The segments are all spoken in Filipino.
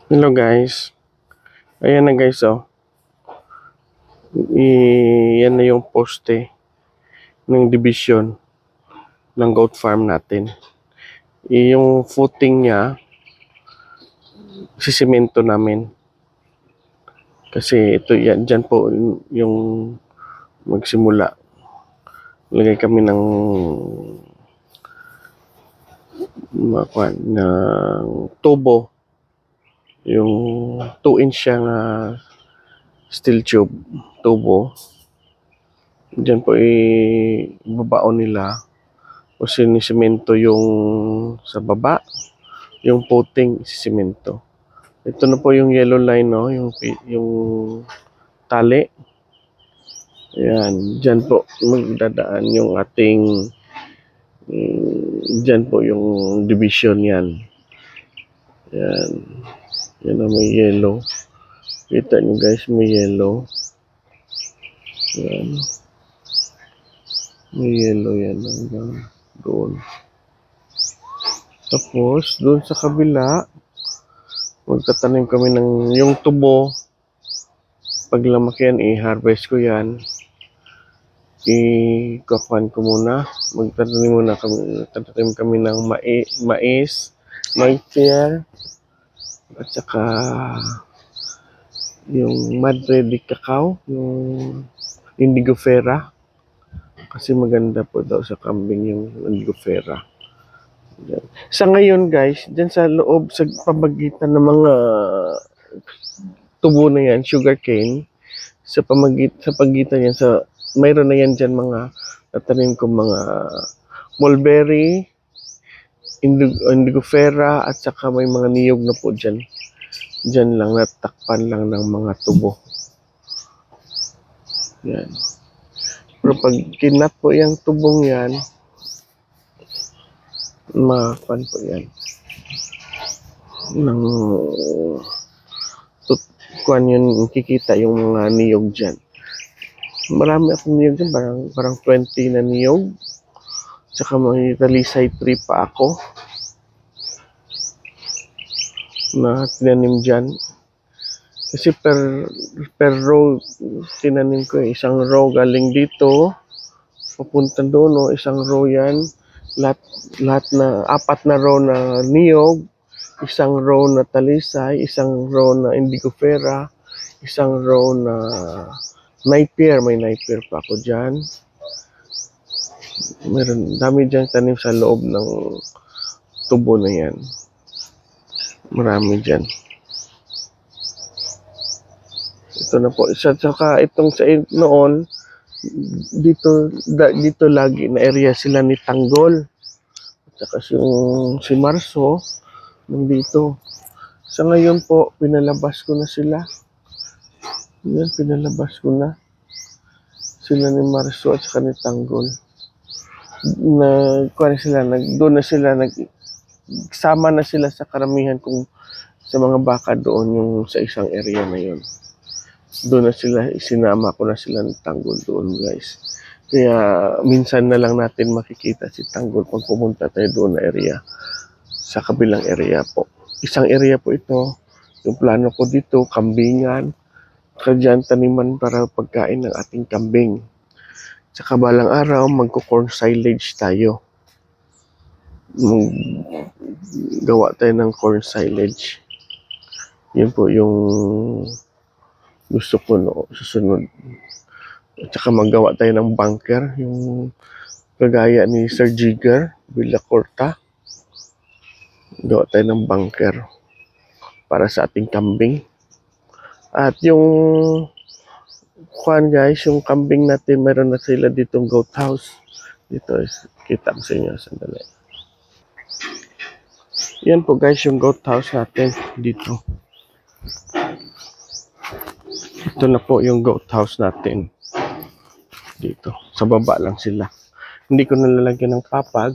Hello guys. Ayan na guys oh. Yan na yung poste ng division ng goat farm natin. Yung footing niya, sisemento namin. Kasi ito yan, dyan po yung magsimula. Lagay kami ng tubo. Yung 2-inch siyang steel tube tubo. Diyan po ibabaon nila o sinisemento yung sa baba, yung puting sisemento. Ito na po yung yellow line, no? Yung tali. Ayan, dyan po magdadaan yung ating dyan po yung division yan. Ayan. Yan na may yellow. Kita nyo guys, may yellow. Ayan. May yellow yan hanggang doon. Tapos, doon sa kabila, magtatanim kami ng yung tubo. Pag lumaki yan, i-harvest ko yan. I-kakuhan ko muna. Magtatanim kami ng mais, maipier, at saka yung Madre de Cacao, yung Indigo Fera. Kasi maganda po daw sa kambing yung Indigo Fera. Sa ngayon guys, dyan sa loob, sa pamagitan ng mga tubo na yan, sugarcane, sa pagitan yan, mayroon na yan dyan mga natanim ko mga mulberry, indigo fera, at saka may mga niyog na po dyan. Dyan lang, natakpan lang ng mga tubo. Yan. Pero pag kinat po yung tubong yan, mapan po yan. Nang kuan yun, kikita yung mga niyog dyan. Marami akong niyog dyan, parang 20 na niyog. Tsaka may talisay tree pa ako na tinanim dyan. Kasi per row tinanim ko isang row galing dito papunta doon, no? Isang row yan, lahat na 4 na row na niyog, isang row na talisay, isang row na indigo fera, isang row na napier. May napier pa ako dyan. Meron dami dyan tanim sa loob ng tubo na yan. Marami dyan. Ito na po. Saka itong sa noon, dito lagi na area sila ni Tanggol. At saka si Marso, nandito. Sa ngayon po, pinalabas ko na sila. Yan, pinalabas ko na. Sila ni Marso at saka ni Tanggol. Doon na sila, sama na sila sa karamihan kung sa mga baka doon yung sa isang area na yun. Doon na sila, isinama ko na sila ng Tanggol doon guys. Kaya minsan na lang natin makikita si Tanggol pag pumunta tayo doon na area. Sa kabilang area po. Isang area po ito. Yung plano ko dito, kambingan. Kadyan taniman para pagkain ng ating kambing. Sa kabalang araw, magko-corn silage tayo. Gawa tayo ng corn silage. Yun po yung gusto ko susunod. At saka magawa tayo ng bunker, yung kagaya ni Sir Jigger Villacorta. Gawa tayo ng bunker para sa ating kambing. At yung guys, yung kambing natin, meron na sila ditong goat house. Dito, kita ko sa inyo sandali. Yan po guys, yung goat house natin dito. Ito na po yung goat house natin. Dito. Sa baba lang sila. Hindi ko nalalagyan ng papag.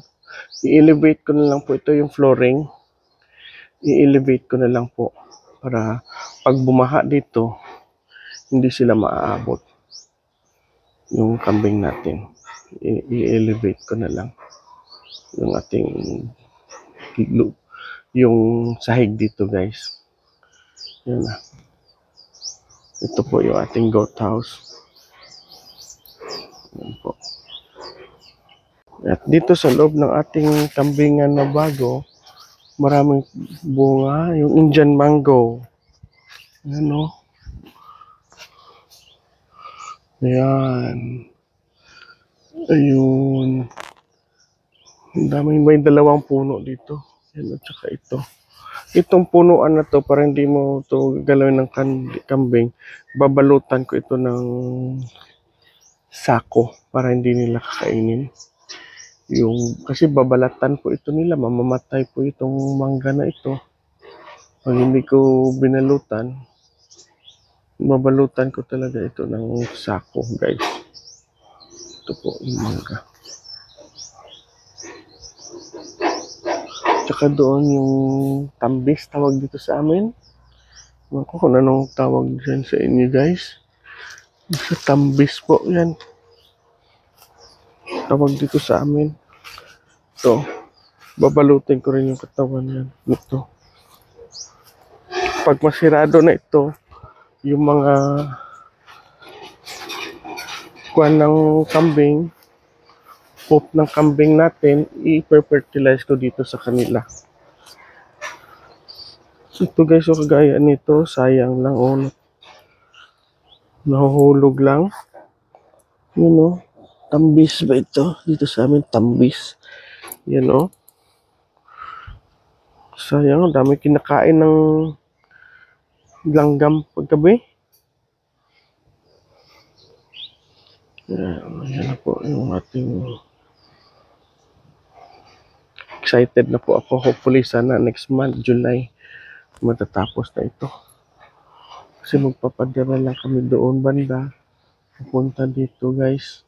I-elevate ko na lang po ito yung flooring. I-elevate ko na lang po. Para pag bumaha dito, hindi sila maaabot. Yung kambing natin. I-elevate ko na lang. Yung ating yung sahig dito guys. Yan na. Ito po yung ating goat house. Yan po. At dito sa loob ng ating kambingan na bago, maraming bunga, yung Indian mango. Yan o. Ayan. Ayun. Ang daming may dalawang puno dito. Yan at saka ito. Itong punuan na to, para hindi mo to galawin ng kambing, babalutan ko ito ng sako para hindi nila kakainin. Kasi babalatan po ito nila, mamamatay po itong mangga na ito. Pag hindi ko binalutan, babalutan ko talaga ito ng sako, guys. Ito po yung mangga. Tsaka doon yung tambis, tawag dito sa amin. Ewan ko kung anong tawag dyan sa inyo, guys. Sa tambis po yan. Tawag dito sa amin. Ito. Babalutin ko rin yung katawan yan. Ito. Pag masirado na ito, yung mga kuwan ng kambing, poop ng kambing natin, i-fertilize ko dito sa kanila. So, ito guys, so kagaya nito, sayang lang, nahuhulog lang. Yun o, tambis ba ito? Dito sa amin, tambis. Yan o. Sayang, dami kinakain ng langgam paggabi. Yan na po yung ating excited na po ako. Hopefully sana next month, July, matatapos na ito. Kasi magpapadala lang kami doon banda. Pupunta dito guys.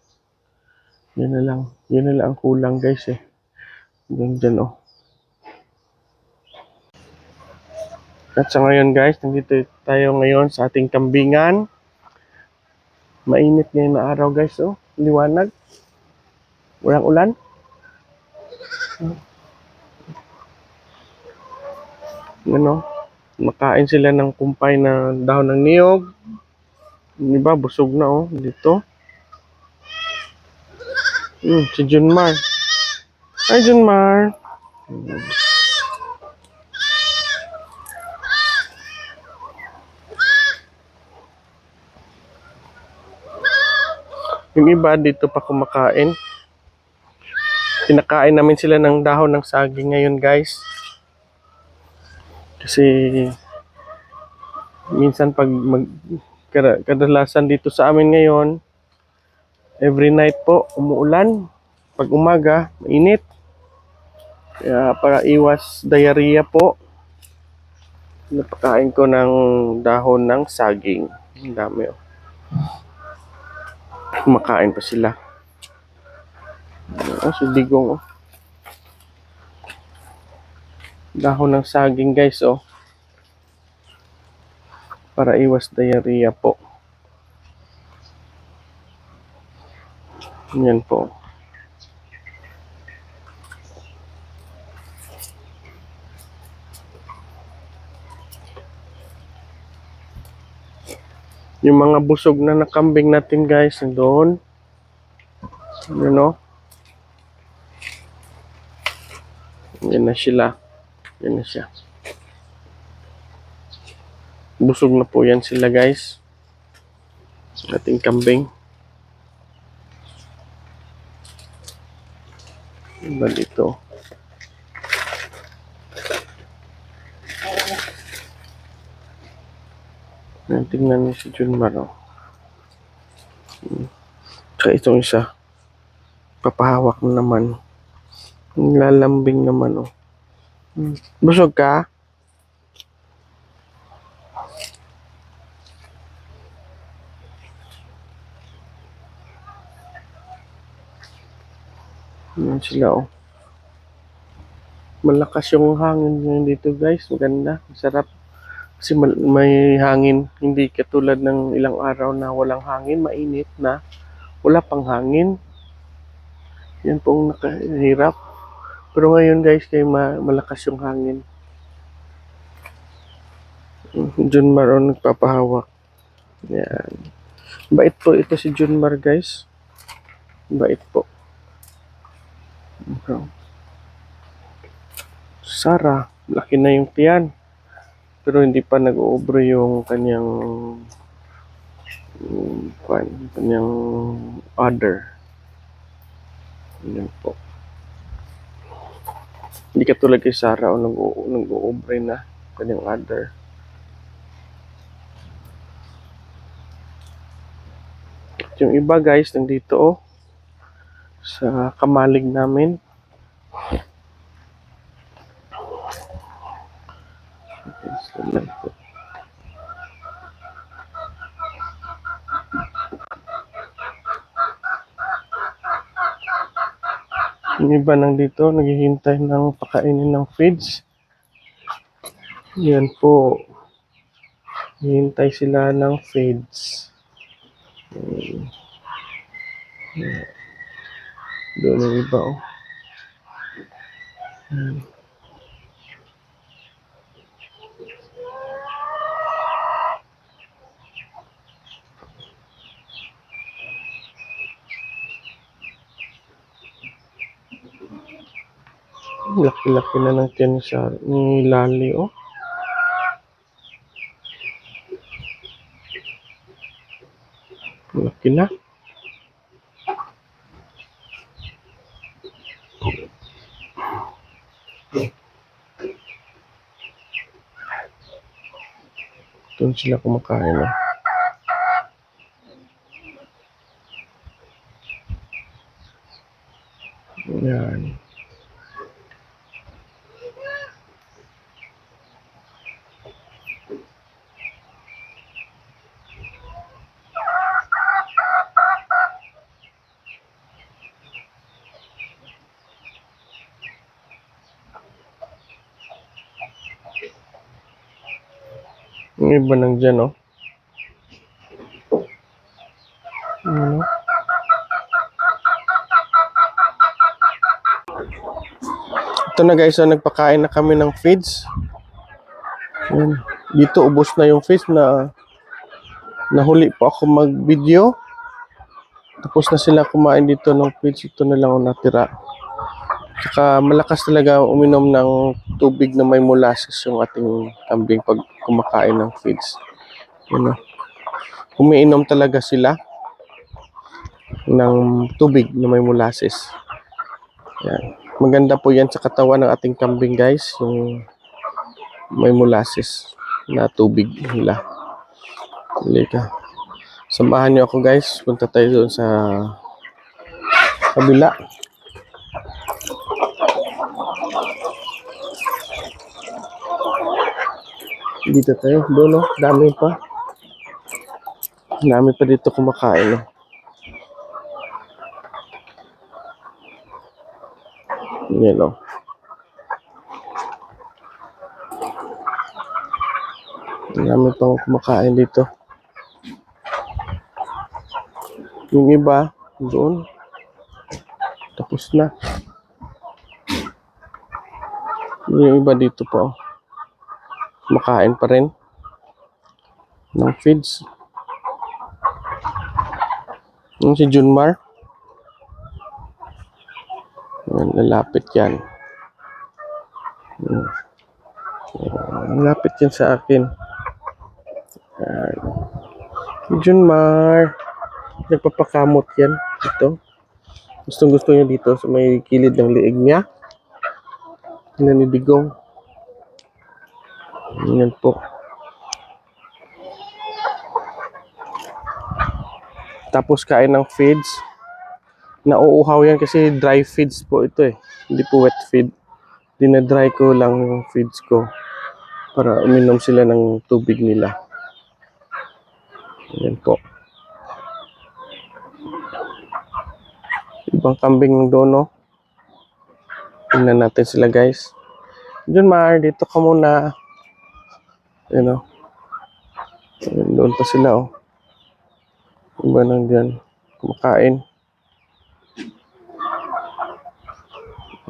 Yan na lang. Yun na lang ang kulang guys eh. Dyan oh. At sa ngayon guys, nandito tayo ngayon sa ating kambingan. Mainit ngayon na araw guys oh. Liwanag. Walang ulan. Ano? Makain sila ng kumpay na dahon ng niyog. Yung iba busog na oh. Dito. Si Junmar. Hi Junmar. Yung iba dito pa kumakain. Pinakain namin sila ng dahon ng saging ngayon guys. Kasi minsan pag kadalasan dito sa amin ngayon, every night po umuulan. Pag umaga, mainit. Kaya para iwas diarrhea po, napakain ko ng dahon ng saging. Ang dami oh. Kumakain pa sila. Si Digong oh. Dahon ng saging guys oh. Para iwas diarrhea po. Yan po. Yung mga busog na nakambing natin guys, doon. You know? Yan na sila. Yan na siya. Busog na po yan sila guys. Ating kambing. Iba dito. Tingnan niyo si Junmar oh. Tsaka itong isa. Papahawak na naman. Lalambing naman oh. Busog ka? Yan sila oh. Malakas yung hangin ngayon dito guys. Maganda. Masarap. Kasi may hangin. Hindi katulad ng ilang araw na walang hangin. Mainit na. Wala pang hangin. Yan pong nakahirap. Pero ngayon guys, kay malakas yung hangin. Junmar o nagpapahawak. Yan. Bait po ito si Junmar, guys. Bait po. Sarah, laki na yung tiyan. Pero hindi pa nag-uubro yung kanyang udder. Yan po. Hindi katulad kay Sarah o nag-uubre na kanyang udder. Yung iba guys, nandito sa kamalig namin. Yung iba nandito, naghihintay ng pakainin ng feeds. Yan po. Hihintay sila ng feeds. Doon ang iba Laki-laki na ng tiyan ni Lali Laki na. Doon sila kumakain Yan. Yung iba nandyan Ano? Ito na guys, nagpakain na kami ng feeds. Yan. Dito ubos na yung feeds na nahuli pa ako mag-video. Tapos na sila kumain dito ng feeds. Ito na lang ang natira. Saka malakas talaga uminom ng tubig na may molasses yung ating kambing pag kumakain ng feeds. Yan Umiinom talaga sila ng tubig na may molasses. Yan. Maganda po yan sa katawan ng ating kambing guys, yung may molasses na tubig nila. Halika. Samahan niyo ako guys, punta tayo doon sa kabila. Dito tayo, doon dami pa. Dami pa dito kumakain Yan Dami pang kumakain dito. Yung iba, doon. Tapos na. Yung iba dito po. Kumakain pa rin ng feeds. Yung si Junmar. Lalapit yan. Lalapit yan sa akin. Junmar. Nagpapakamot yan. Ito. Gustong-gusto niya dito sa may kilid ng liig niya. Nanidigong. Yan po. Tapos kain ng feeds. Nauuhaw yan kasi dry feeds po ito Hindi po wet feed. Dinadry ko lang yung feeds ko para uminom sila ng tubig nila. Yan po. Ibang kambing ng dono. Tingnan natin sila guys. Junmar, dito ka muna. Doon pa sila Iba nang dyan. Kumakain.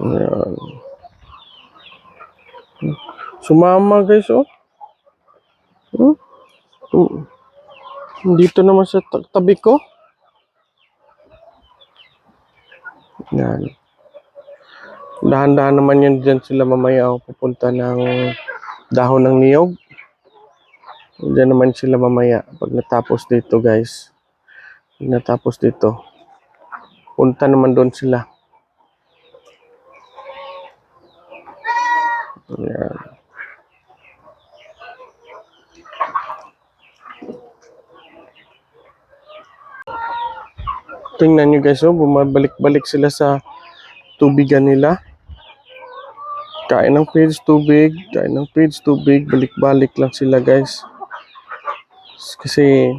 Ayan. Sumama guys Hmm? Hmm. Dito naman sa tabi ko. Yan. Dahan-dahan naman yan dyan sila mamaya o pupunta ng dahon ng niyog. Diyan naman sila mamaya pag natapos dito guys. Pag natapos dito, punta naman doon sila. Yan. Tingnan nyo guys, oh, bumabalik-balik sila sa tubigan nila. Kain ng feeds, tubig. Kain ng feeds, tubig. Balik-balik lang sila guys. Kasi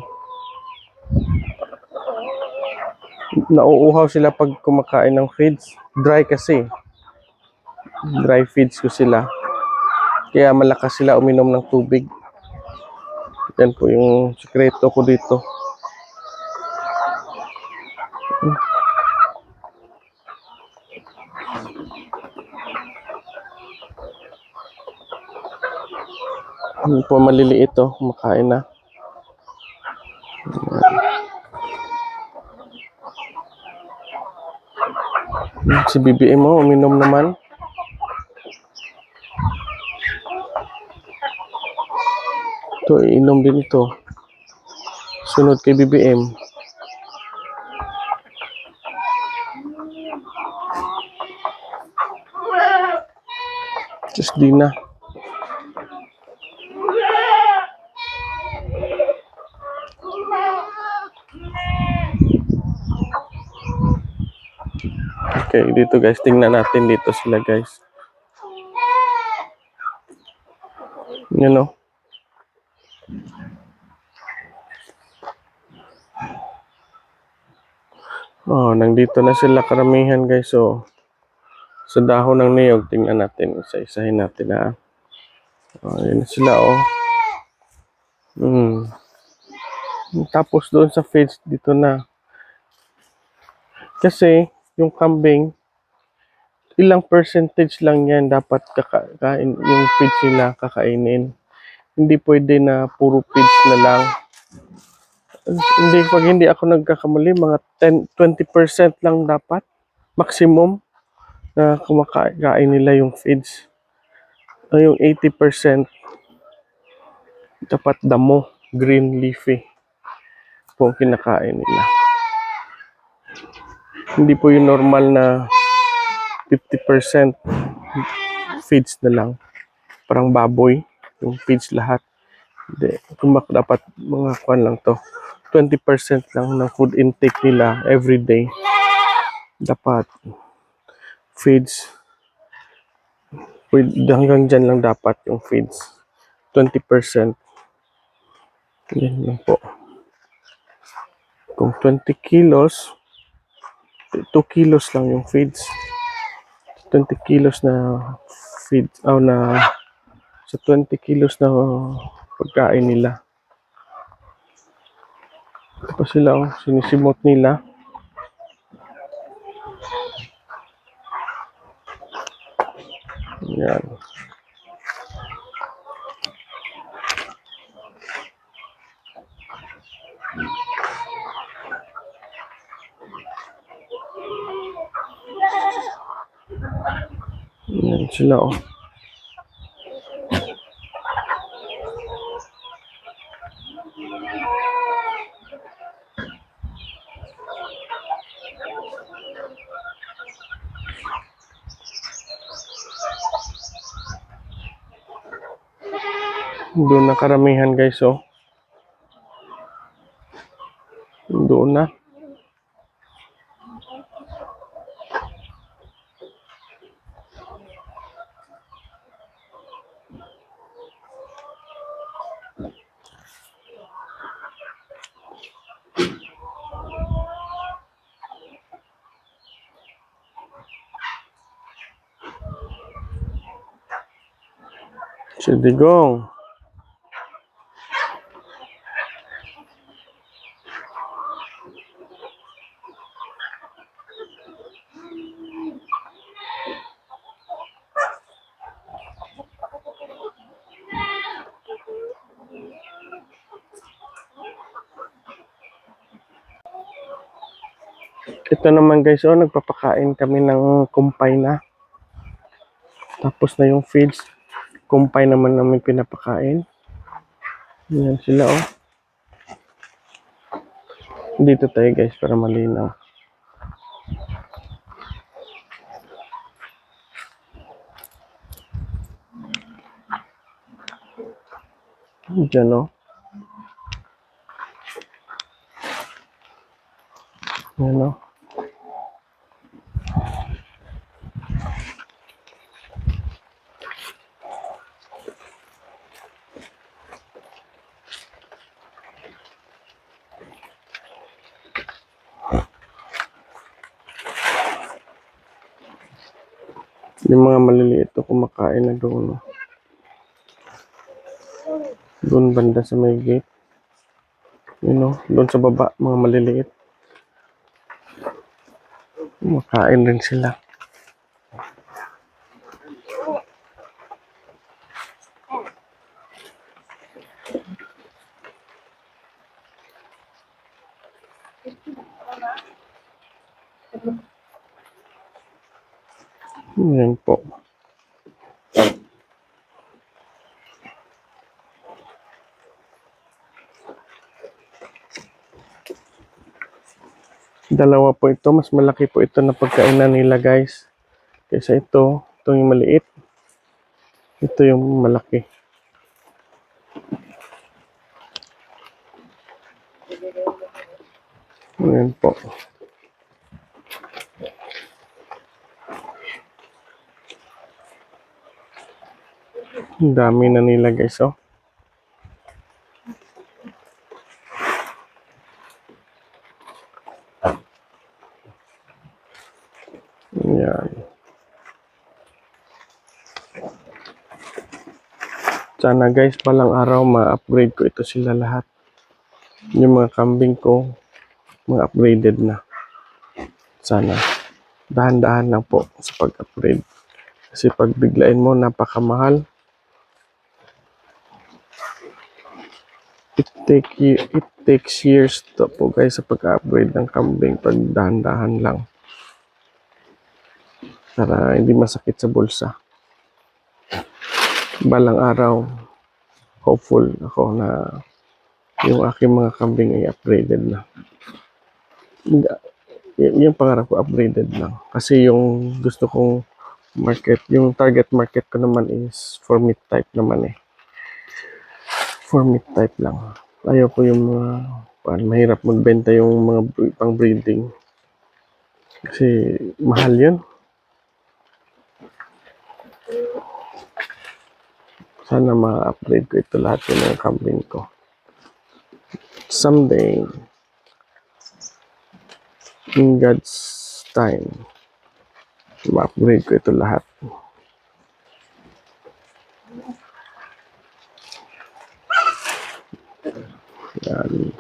nauuhaw sila pag kumakain ng feeds. Dry kasi. Dry feeds ko sila. Kaya malakas sila uminom ng tubig. Yan po yung sikreto ko dito. Yan po maliliit to, kumakain na. Si BBM mo, uminom naman. Ito, iinom din ito. Sunod kay BBM. Just di na. Okay, dito guys, tingnan natin dito sila guys. You know. Oh, nandito na sila karamihan guys. So, sa dahon ng niyog, tingnan natin. Isa-isahin natin ha. Oh, yun na sila oh. Tapos doon sa feeds, dito na. Kasi, yung kambing, ilang percentage lang yan dapat kakain, yung feeds nila kakainin. Hindi pwede na puro feeds na lang. Pag hindi ako nagkakamali, mga 20% lang dapat. Maximum na kumakain nila yung feeds. Yung 80% dapat damo, green leafy po ang kinakain nila. Hindi po yung normal na 50% feeds na lang. Parang baboy, yung feeds lahat. Hindi, dapat mga kwan lang to. 20% lang ng food intake nila every day. Dapat feeds. Hanggang dyan lang dapat yung feeds. 20%. Yan lang po. Kung 20 kilos, 2 kilos lang yung feeds. 20 kilos na feeds, na sa 20 kilos na pagkain nila. Tapos sila, sinisimot nila. Yan. Yan sila oh. Doon na karamihan guys oh. Doon na. Si Digong. Ito naman guys, oh, nagpapakain kami ng kumpay na. Tapos na yung feeds. Kumpay naman namin pinapakain. Yan sila, oh. Dito tayo guys para malinaw. Diyan, oh. Yan, oh. Yung mga maliliit to kumakain na doon. No? Doon banda sa may gate. You know, doon sa baba, mga maliliit. Kumakain rin sila. Yan po. Dalawa po ito. Mas malaki po ito na pagkainan nila guys. Kaysa ito. Ito yung maliit. Ito yung malaki. Yan po. Ang dami na nila guys, oh. Yan. Sana guys, palang araw ma-upgrade ko ito sila lahat. Yung mga kambing ko, mga upgraded na. Sana. Dahan-dahan lang po sa pag-upgrade. Kasi pag biglain mo, napakamahal. It takes years to po guys sa pag-upgrade ng kambing pag dahan-dahan lang. Para hindi masakit sa bulsa. Balang araw, hopeful ako na yung aking mga kambing ay upgraded na. Yung pangarap ko upgraded lang. Kasi yung gusto kong market, yung target market ko naman is for meat type naman eh. For meat type lang. Ayaw ko yung mga mahirap magbenta yung mga pang breeding. Kasi mahal yun. Sana ma-upgrade ko ito lahat yung mga kambing ko. Someday, in God's time, ma-upgrade ko ito lahat. Yan.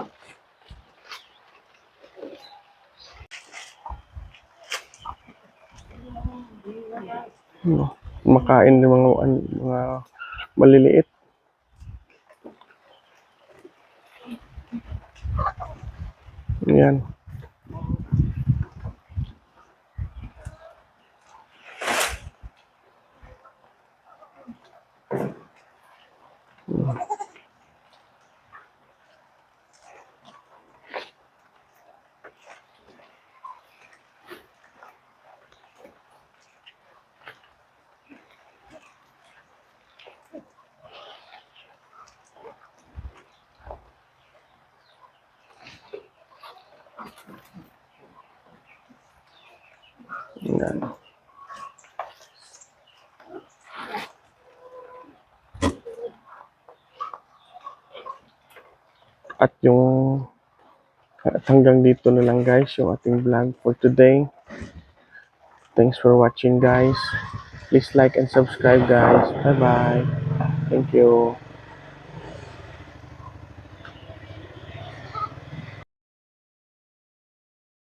Makain ng mga maliliit. Yan. Yan. At hanggang dito na lang guys yung ating vlog for today. Thanks for watching guys. Please like and subscribe guys. Bye bye. Thank you.